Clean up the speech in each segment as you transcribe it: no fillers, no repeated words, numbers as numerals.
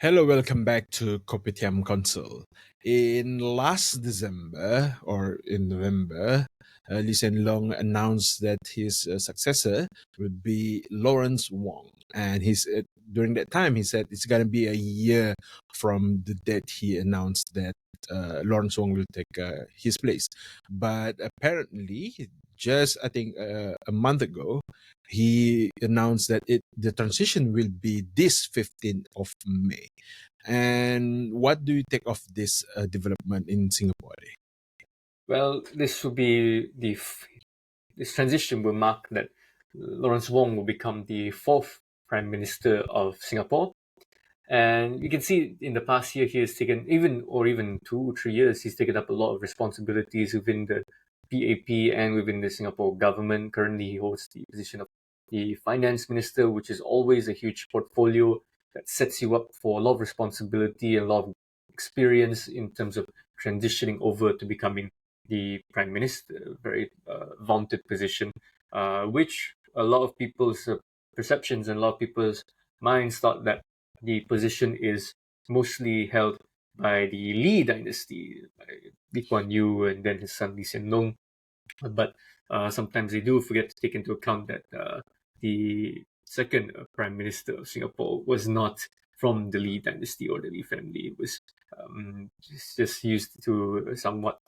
Hello, welcome back to Kopitiam Council. In last December or in November, Lee Hsien Loong announced that his successor would be Lawrence Wong, and during that time he said it's gonna be a year from the date he announced that Lawrence Wong will take his place. But apparently, just I think a month ago, he announced that the transition will be this 15th of May. And what do you take of this development in Singapore? Well, this transition will mark that Lawrence Wong will become the fourth Prime Minister of Singapore. And you can see in the past year he has taken even 2 or 3 years, he's taken up a lot of responsibilities within the PAP and within the Singapore government. Currently he holds the position of the Finance Minister, which is always a huge portfolio that sets you up for a lot of responsibility and a lot of experience in terms of transitioning over to becoming the Prime Minister. Very vaunted position, which a lot of people's perceptions and a lot of people's minds thought that the position is mostly held by the Lee dynasty, by Lee Kuan Yew and then his son Lee Hsien Loong. But sometimes they do forget to take into account that the second Prime Minister of Singapore was not from the Lee dynasty or the Lee family. It was just used to somewhat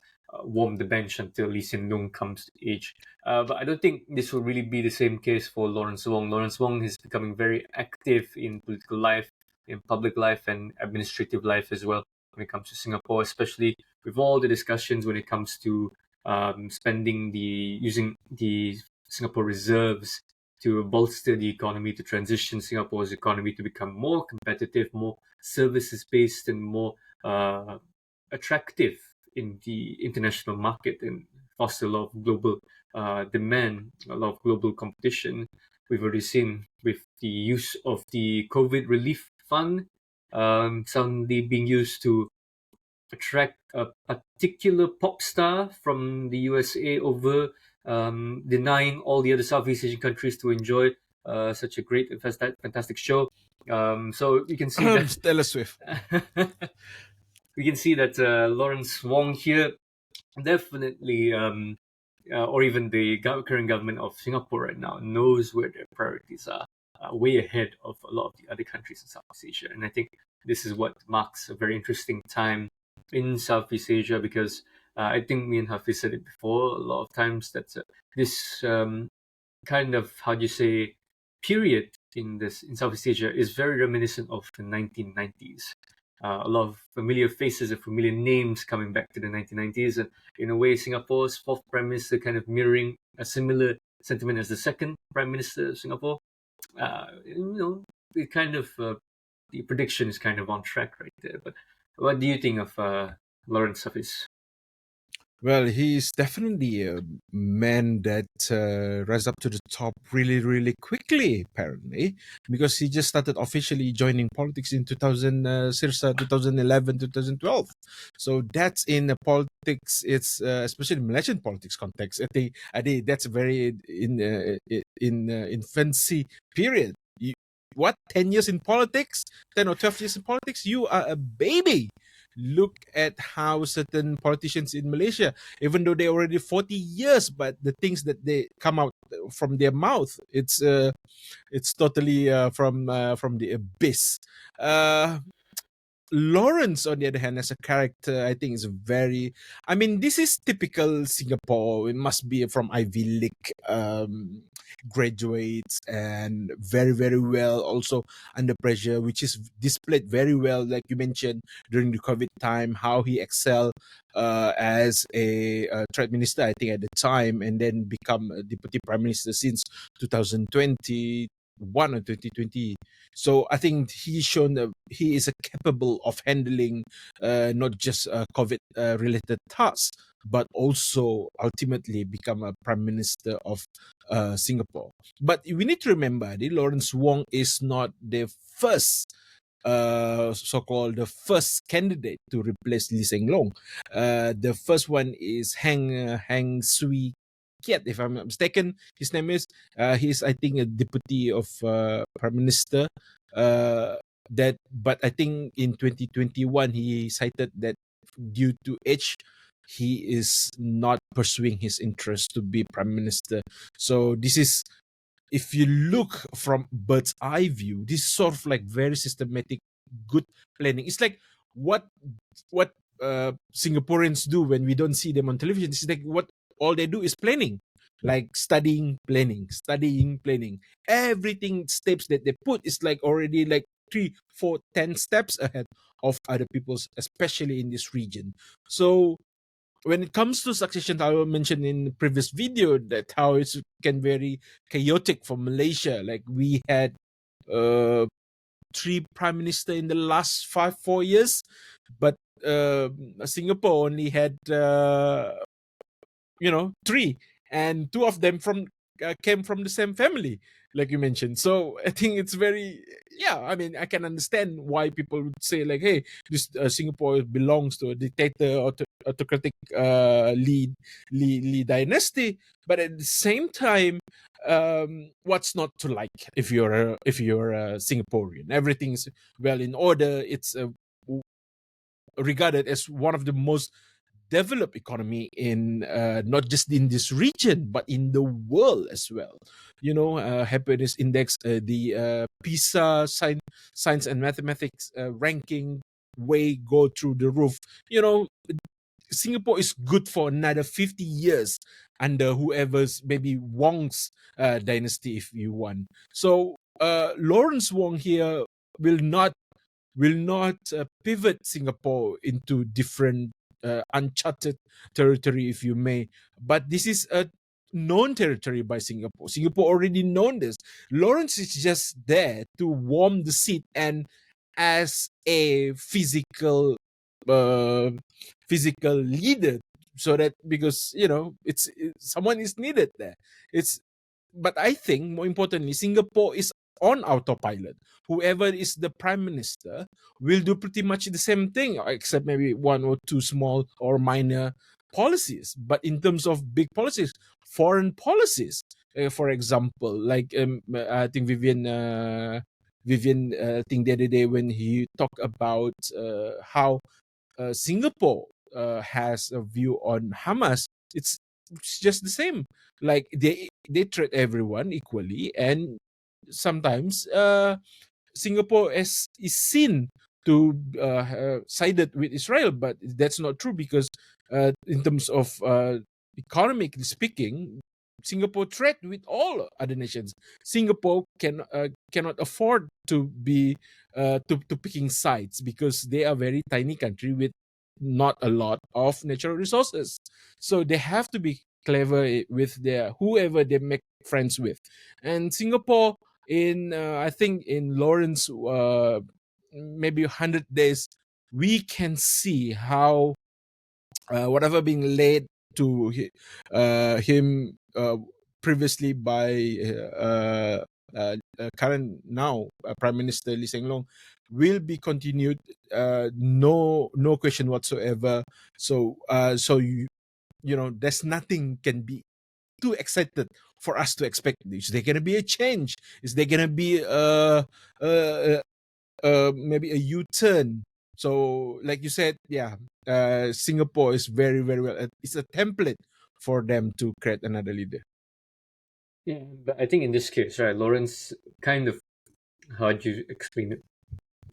warm the bench until Lee Hsien Loong comes to age. But I don't think this will really be the same case for Lawrence Wong. Lawrence Wong is becoming very active in political life, in public life, and administrative life as well when it comes to Singapore, especially with all the discussions when it comes to using the Singapore reserves to bolster the economy, to transition Singapore's economy to become more competitive, more services based, and more attractive in the international market, and foster a lot of global demand, a lot of global competition. We've already seen with the use of the COVID relief fund suddenly being used to attract a particular pop star from the USA over, denying all the other Southeast Asian countries to enjoy such a great and fantastic show. So you can see that Taylor Swift. we can see that Lawrence Wong here definitely, or even the current government of Singapore right now, knows where their priorities are, way ahead of a lot of the other countries in Southeast Asia. And I think this is what marks a very interesting time in Southeast Asia, because I think me and Haffiz said it before a lot of times that this kind of, how do you say, period in Southeast Asia is very reminiscent of the 1990s. A lot of familiar faces and familiar names coming back to the 1990s, and in a way, Singapore's fourth prime minister kind of mirroring a similar sentiment as the second prime minister of Singapore. It kind of the prediction is kind of on track right there. But what do you think of Lawrence Hafiz? Well, he's definitely a man that rise up to the top really, really quickly, apparently, because he just started officially joining politics in 2011, 2012. So that's in the politics. It's especially Malaysian politics context. I think that's very in infancy period. What 10 years in politics, 10 or 12 years in politics, you are a baby. Look at how certain politicians in Malaysia, even though they're already 40 years, but the things that they come out from their mouth, it's totally from the abyss. Lawrence, on the other hand, as a character, I think is very. I mean, this is typical Singapore. It must be from Ivy League graduates, and very, very well also under pressure, which is displayed very well, like you mentioned, during the COVID time, how he excelled as a trade minister, I think, at the time, and then become a deputy prime minister since 2021 or 2020. So I think he's shown that he is capable of handling not just COVID related tasks, but also ultimately become a prime minister of Singapore. But we need to remember that Lawrence Wong is not the first so-called the first candidate to replace Lee Hsien Loong. The first one is Heng Swee Kiat, if I'm not mistaken. His name is. He's, I think, a deputy of prime minister. that, but I think in 2021 he cited that due to age, he is not pursuing his interest to be prime minister. So this is, if you look from bird's eye view, this is sort of like very systematic, good planning. It's like what what Singaporeans do when we don't see them on television. It's like what all they do is planning, like studying, planning, studying, planning. Everything steps that they put is like already like 3, 4, 10 steps ahead of other people's, especially in this region. So when it comes to succession, I will mention in the previous video that how it can very chaotic for Malaysia. Like we had uh, 3 prime minister in the last 4 years, but Singapore only had 3, and 2 of them came from the same family, like you mentioned. So I think it's very, yeah, I mean, I can understand why people would say like, hey, this Singapore belongs to a dictator or autocratic Lee dynasty. But at the same time, what's not to like if you're a Singaporean? Everything's well in order. It's regarded as one of the most developed economy in not just in this region but in the world as well. Happiness index, the PISA science and mathematics ranking way go through the roof. Singapore is good for another 50 years under whoever's, maybe Wong's dynasty, if you want. So Lawrence Wong here will not pivot Singapore into different uncharted territory, if you may. But this is a known territory by Singapore. Singapore already known this. Lawrence is just there to warm the seat and as a uh, physical leader, so that because someone is needed there. It's But I think more importantly, Singapore is on autopilot. Whoever is the prime minister will do pretty much the same thing, except maybe 1 or 2 small or minor policies. But in terms of big policies, foreign policies, for example, like I think Vivian, think the other day when he talked about how Singapore has a view on Hamas. It's just the same. Like they treat everyone equally, and sometimes Singapore is seen to sided with Israel, but that's not true because in terms of economically speaking, Singapore trade with all other nations. Singapore cannot afford to be to picking sides because they are very tiny country with not a lot of natural resources. So they have to be clever with their whoever they make friends with. And Singapore, in I think in Lawrence, maybe 100 days, we can see how whatever being laid to him previously by current now Prime Minister Lee Hsien Loong will be continued. No question whatsoever. So there's nothing can be too excited for us to expect. Is there gonna be a change? Is there gonna be uh, maybe a U-turn? So, like you said, yeah, Singapore is very, very well. It's a template for them to create another leader. Yeah, but I think in this case, right, Lawrence kind of, how do you explain it,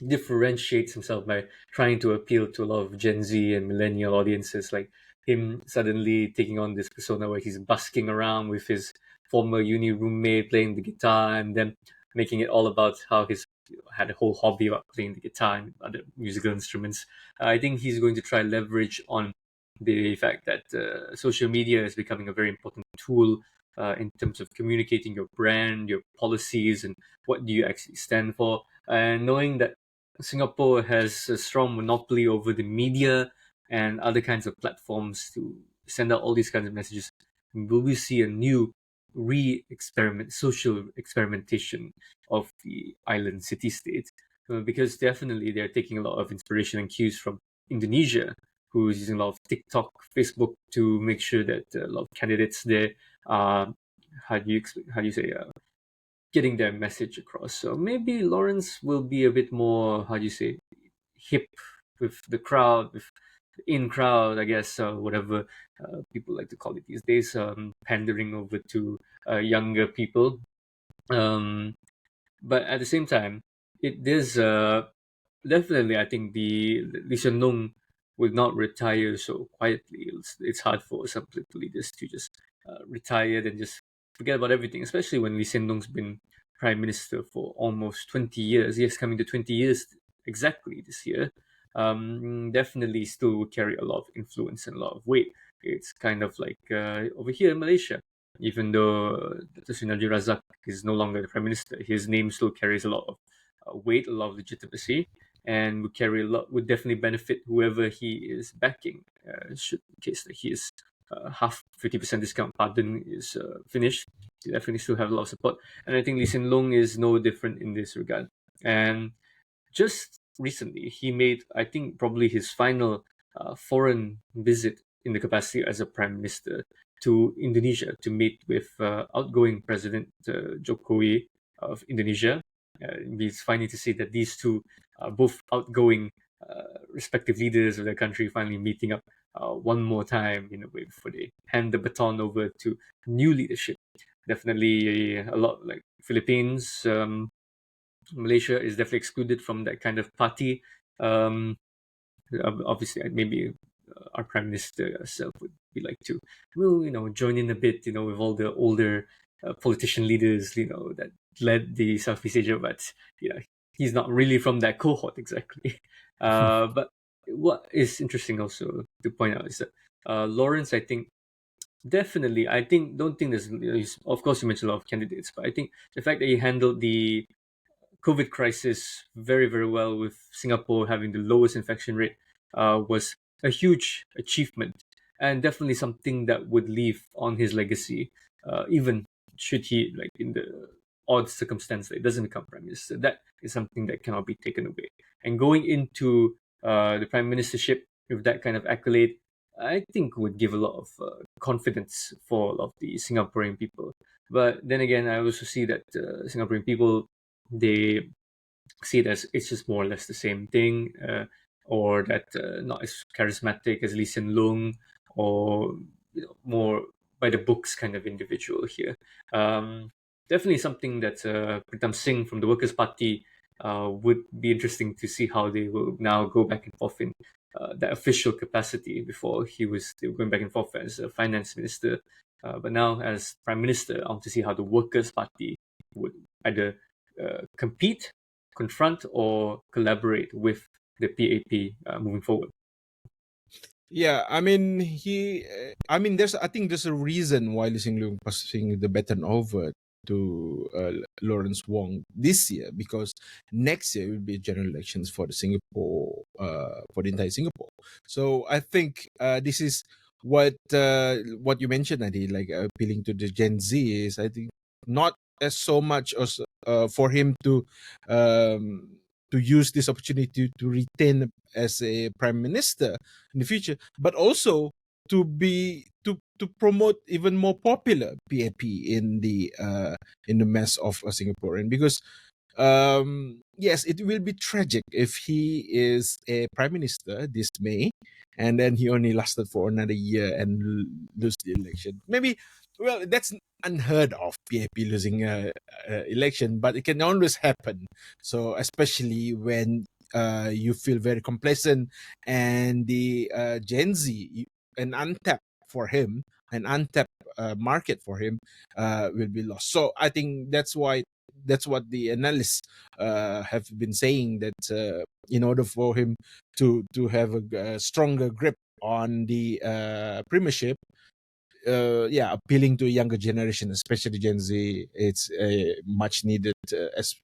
differentiates himself by trying to appeal to a lot of Gen Z and millennial audiences, like him suddenly taking on this persona where he's busking around with his former uni roommate playing the guitar, and then making it all about how he's had a whole hobby about playing the guitar and other musical instruments. I think he's going to try leverage on the fact that social media is becoming a very important tool in terms of communicating your brand, your policies, and what do you actually stand for. And knowing that Singapore has a strong monopoly over the media and other kinds of platforms to send out all these kinds of messages, will we see a new social experimentation of the island city state? Because definitely they're taking a lot of inspiration and cues from Indonesia, who is using a lot of TikTok, Facebook to make sure that a lot of candidates there are, how do you say, getting their message across. So maybe Lawrence will be a bit more, how do you say, hip with the crowd, with the in crowd, I guess, whatever people like to call it these days, pandering over to younger people. Um, but at the same time, it is definitely, I think the Lee Hsien Loong will not retire so quietly. It's hard for some political leaders to just retire and just forget about everything, especially when Lee Hsien Loong's been prime minister for almost 20 years. Yes, coming to 20 years exactly this year. Definitely still will carry a lot of influence and a lot of weight. It's kind of like over here in Malaysia, even though Dr. Sri Najib Razak is no longer the prime minister, his name still carries a lot of weight, a lot of legitimacy, and would carry a lot, would definitely benefit whoever he is backing. Should in case that he is half 50% discount pardon is finished, he definitely still have a lot of support. And I think Lee Hsien Loong is no different in this regard. And just recently, he made, I think, probably his final foreign visit in the capacity as a prime minister to Indonesia to meet with outgoing President Jokowi of Indonesia. It's funny to see that these two, both outgoing respective leaders of their country, finally meeting up one more time in a way before they hand the baton over to new leadership. Definitely a lot like Philippines. Malaysia is definitely excluded from that kind of party. Um, Obviously, maybe our prime minister herself would be like to, well, join in a bit, with all the older politician leaders, that led the Southeast Asia, but he's not really from that cohort exactly. But what is interesting also to point out is that Lawrence, I think, definitely, I think, don't think there's, of course, you mentioned a lot of candidates, but I think the fact that he handled the COVID crisis very, very well, with Singapore having the lowest infection rate, was a huge achievement, and definitely something that would leave on his legacy, even should he, like, in the odd circumstance that it doesn't become prime minister. That is something that cannot be taken away. And going into the prime ministership with that kind of accolade, I think would give a lot of confidence for a lot of the Singaporean people. But then again, I also see that Singaporean people, they see it as it's just more or less the same thing, or that not as charismatic as Lee Hsien Loong, or more by the books kind of individual here. Um, Definitely something that Pritam Singh from the Workers' Party would be interesting to see how they will now go back and forth in that official capacity. Before they were going back and forth as a finance minister, but now as prime minister, I want to see how the Workers' Party would either compete, confront, or collaborate with the PAP moving forward. Yeah, I mean there's I think there's a reason why Lee Hsien Loong passing the baton over to Lawrence Wong this year, because next year will be general elections for the Singapore for the entire Singapore. So I think this is what you mentioned, Adi, like appealing to the Gen Z, is I think not as so much as for him to use this opportunity to retain as a prime minister in the future, but also to promote even more popular PAP in the mass of a Singaporean, because yes, it will be tragic if he is a prime minister this May, and then he only lasted for another year and lose the election. Maybe, well, that's unheard of, PAP losing a election, but it can always happen. So especially when you feel very complacent, and the Gen Z, an untapped for him, an untapped market for him will be lost. So I think that's what the analysts have been saying, that in order for him to have a stronger grip on the premiership, yeah, appealing to a younger generation, especially Gen Z, it's much needed, as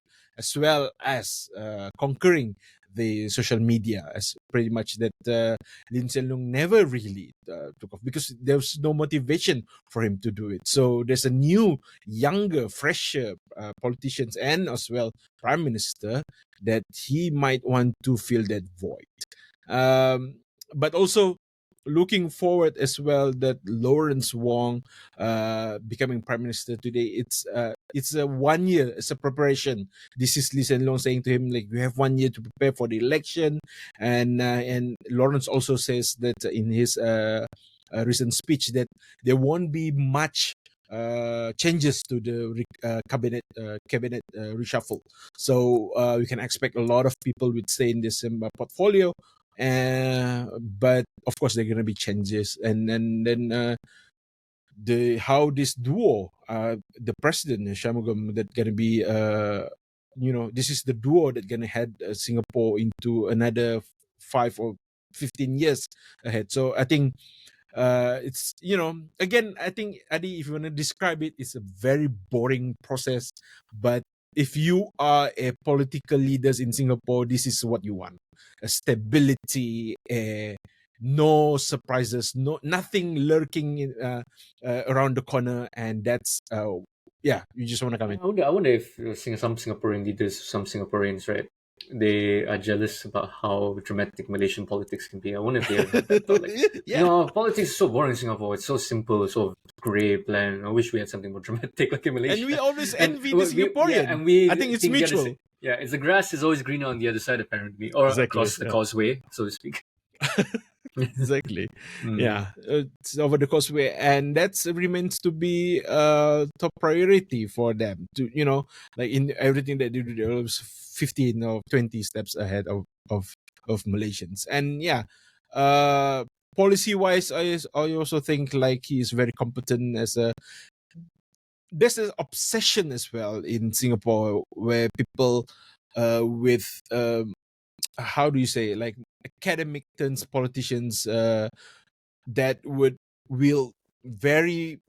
well as conquering the social media, as pretty much that Lin Hsien Loong never really took off, because there's no motivation for him to do it. So there's a new, younger, fresher politicians, and as well prime minister, that he might want to fill that void. But also, looking forward as well that Lawrence Wong becoming prime minister today. It's a 1 year. It's a preparation. This is Lee Hsien Loong saying to him like, "You have 1 year to prepare for the election," and Lawrence also says that in his recent speech that there won't be much changes to the cabinet reshuffle. So we can expect a lot of people would stay in this portfolio. But of course, there are going to be changes, and then the how this duo, the president Shanmugam, that going to be, this is the duo that going to head Singapore into another 5 or 15 years ahead. So I think it's, again, I think, Adi, if you want to describe it, it's a very boring process. But if you are a political leaders in Singapore, this is what you want: a stability, no surprises, nothing lurking around the corner, and that's yeah, you just want to come in. I wonder if some Singaporean leaders, some Singaporeans, right, they are jealous about how dramatic Malaysian politics can be. I wonder if they ever had that thought. Like, Yeah, politics is so boring in Singapore. It's so simple, so grey, bland. I wish we had something more dramatic like in Malaysia. and we always And envy the Singaporean. and we I think it's think mutual. it's the grass is always greener on the other side, apparently, or Exactly. across the causeway, so to speak. Exactly. Mm. Yeah, it's over the causeway, and that remains to be top priority for them to, like in everything that they do, they're always 15 or 20 steps ahead of Malaysians. And yeah, policy wise, I also think like he is very competent as a. There's an obsession as well in Singapore where people with how do you say, like academic turns politicians that would wield very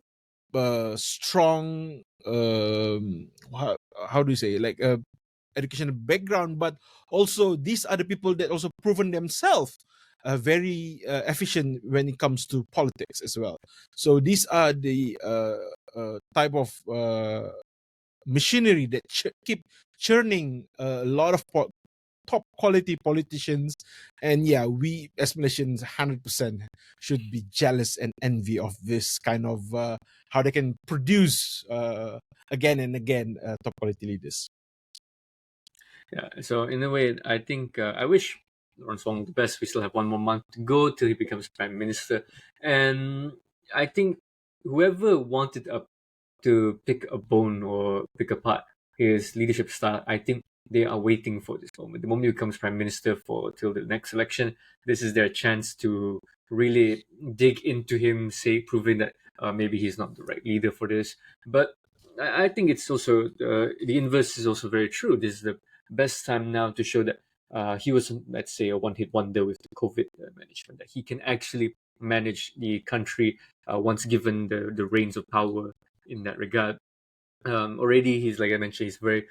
strong, how do you say, like educational background, but also these are the people that also proven themselves very efficient when it comes to politics as well. So these are the type of machinery that keep churning a lot of top quality politicians. And yeah, we as Malaysians 100% should be jealous and envy of this kind of how they can produce again and again top quality leaders. Yeah, so in a way, I think I wish Lawrence Wong the best. We still have 1 more month to go till he becomes prime minister, and I think whoever wanted to pick a bone or pick apart his leadership style, I think they are waiting for this moment. The moment he becomes prime minister for till the next election, this is their chance to really dig into him, say, proving that maybe he's not the right leader for this. But I think it's also the inverse is also very true. This is the best time now to show that he was, let's say, a one-hit wonder with the COVID management, that he can actually manage the country once given the reins of power in that regard. Already, he's, like I mentioned, he's very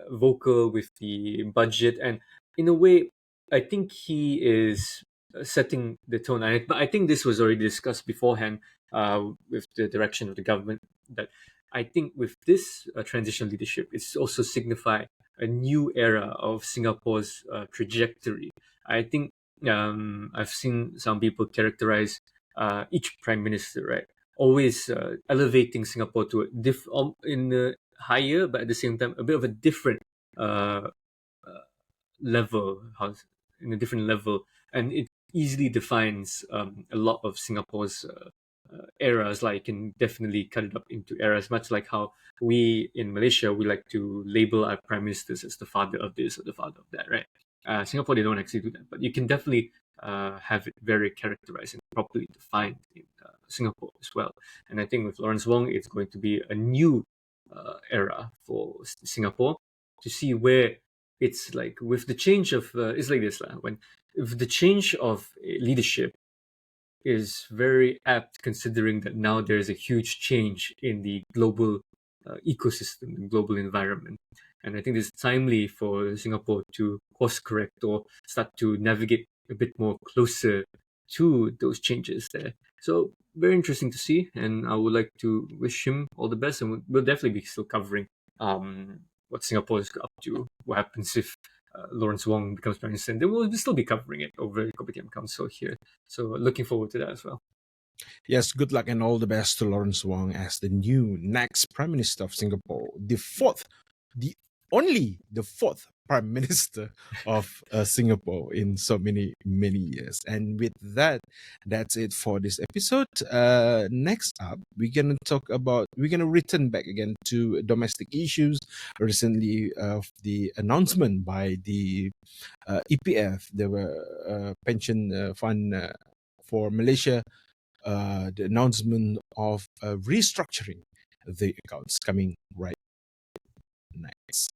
vocal with the budget, and in a way, I think he is setting the tone. But I think this was already discussed beforehand with the direction of the government. That I think with this transition leadership, it's also signify a new era of Singapore's trajectory. I think I've seen some people characterize each prime minister, right, always elevating Singapore to in a higher, but at the same time a bit of a different uh, level, in a different level, and it easily defines a lot of Singapore's eras. Like, you can definitely cut it up into eras, much like how we in Malaysia we like to label our prime ministers as the father of this or the father of that, right? Singapore, they don't actually do that, but you can definitely have it very characterized and properly defined in Singapore as well. And I think with Lawrence Wong, it's going to be a new era for Singapore, to see where it's like with the change of it's like this when if the change of leadership is very apt, considering that now there is a huge change in the global ecosystem, the global environment. And I think it's timely for Singapore to course correct or start to navigate a bit more closer to those changes there. So very interesting to see, and I would like to wish him all the best. And we'll definitely be still covering what Singapore is up to, what happens if Lawrence Wong becomes Prime Minister, and then we'll still be covering it over the Kopitiam Council here. So looking forward to that as well. Yes, good luck and all the best to Lawrence Wong as the new next Prime Minister of Singapore, the fourth Prime Minister of Singapore in so many years. And with that, that's it for this episode. Next up, we're gonna return back again to domestic issues. Recently, the announcement by the EPF, the pension fund for Malaysia, the announcement of restructuring the accounts coming right next.